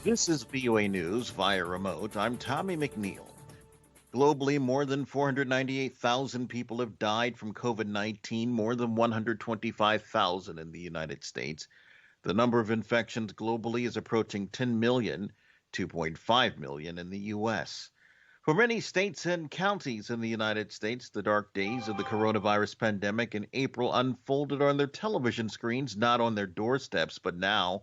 This is VOA News via remote. I'm Tommy McNeil. Globally, more than 498,000 people have died from COVID 19, more than 125,000 in the United States. The number of infections globally is approaching 10 million, 2.5 million in the U.S. For many states and counties in the United States, the dark days of the coronavirus pandemic in April unfolded on their television screens, not on their doorsteps, but now.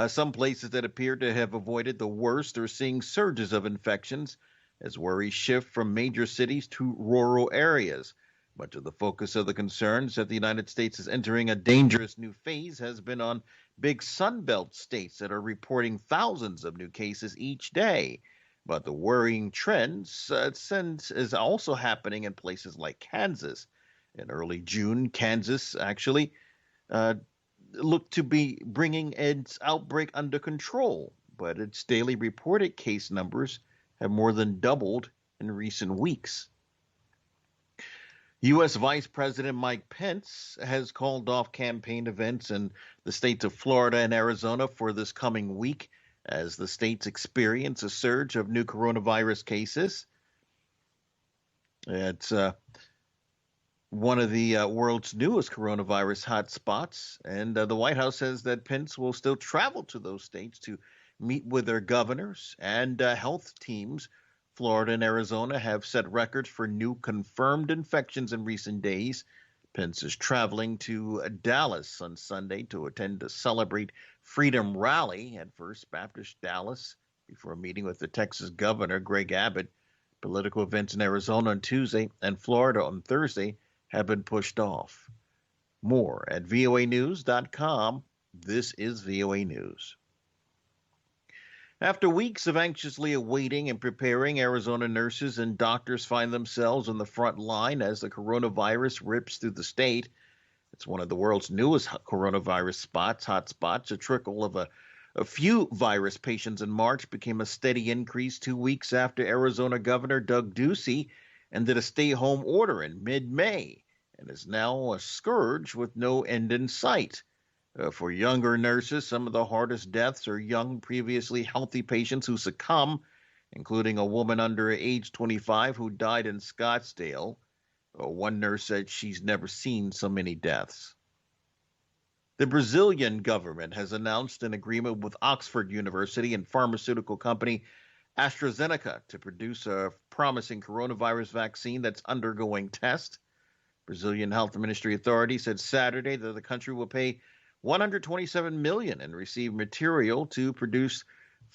Some places that appear to have avoided the worst are seeing surges of infections as worries shift from major cities to rural areas. Much of the focus of the concerns that the United States is entering a dangerous new phase has been on big sunbelt states that are reporting thousands of new cases each day. But the worrying trends is also happening in places like Kansas. In early June, Kansas actually uh, looked to be bringing its outbreak under control, but its daily reported case numbers have more than doubled in recent weeks. U.S. Vice President Mike Pence has called off campaign events in the states of Florida and Arizona for this coming week as the states experience a surge of new coronavirus cases. It's one of the world's newest coronavirus hotspots. And the White House says that Pence will still travel to those states to meet with their governors and health teams. Florida and Arizona have set records for new confirmed infections in recent days. Pence is traveling to Dallas on Sunday to attend the Celebrate Freedom rally at First Baptist Dallas before meeting with the Texas governor, Greg Abbott. Political events in Arizona on Tuesday and Florida on Thursday have been pushed off. More at voanews.com. This is VOA News. After weeks of anxiously awaiting and preparing, Arizona nurses and doctors find themselves on the front line as the coronavirus rips through the state. It's one of the world's newest coronavirus hotspots. A trickle of a few virus patients in March became a steady increase 2 weeks after Arizona Governor Doug Ducey ended a stay-home order in mid-May and is now a scourge with no end in sight. For younger nurses, some of the hardest deaths are young, previously healthy patients who succumb, including a woman under age 25 who died in Scottsdale. One nurse said she's never seen so many deaths. The Brazilian government has announced an agreement with Oxford University and pharmaceutical company AstraZeneca to produce a promising coronavirus vaccine that's undergoing tests. Brazilian Health Ministry authorities said Saturday that the country will pay $127 million and receive material to produce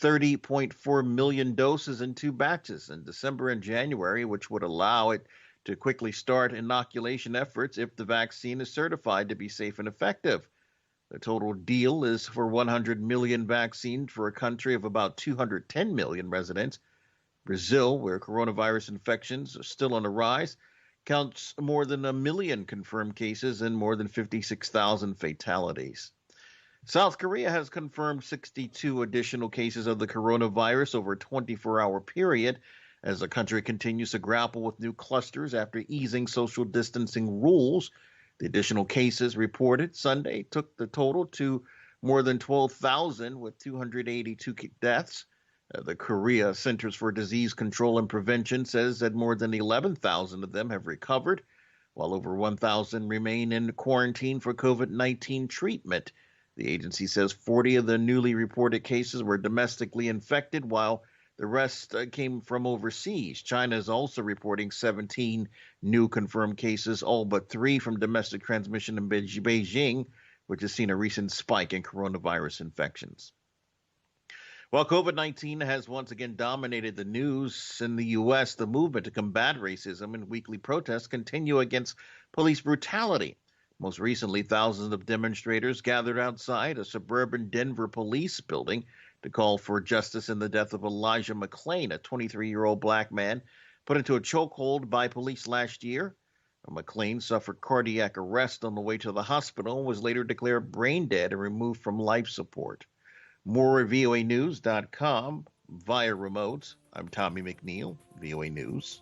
30.4 million doses in 2 batches in December and January, which would allow it to quickly start inoculation efforts if the vaccine is certified to be safe and effective. The total deal is for 100 million vaccines for a country of about 210 million residents. Brazil, where coronavirus infections are still on the rise, counts more than 1 million confirmed cases and more than 56,000 fatalities. South Korea has confirmed 62 additional cases of the coronavirus over a 24-hour period as the country continues to grapple with new clusters after easing social distancing rules. The additional cases reported Sunday took the total to more than 12,000 with 282 deaths. The Korea Centers for Disease Control and Prevention says that more than 11,000 of them have recovered, while over 1,000 remain in quarantine for COVID-19 treatment. The agency says 40 of the newly reported cases were domestically infected, while the rest came from overseas. China is also reporting 17 new confirmed cases, all but 3 from domestic transmission in Beijing, which has seen a recent spike in coronavirus infections. While COVID-19 has once again dominated the news in the U.S., the movement to combat racism and weekly protests continue against police brutality. Most recently, thousands of demonstrators gathered outside a suburban Denver police building to call for justice in the death of Elijah McClain, a 23-year-old black man put into a chokehold by police last year. McClain suffered cardiac arrest on the way to the hospital and was later declared brain dead and removed from life support. More at voanews.com via remote. I'm Tommy McNeil, VOA News.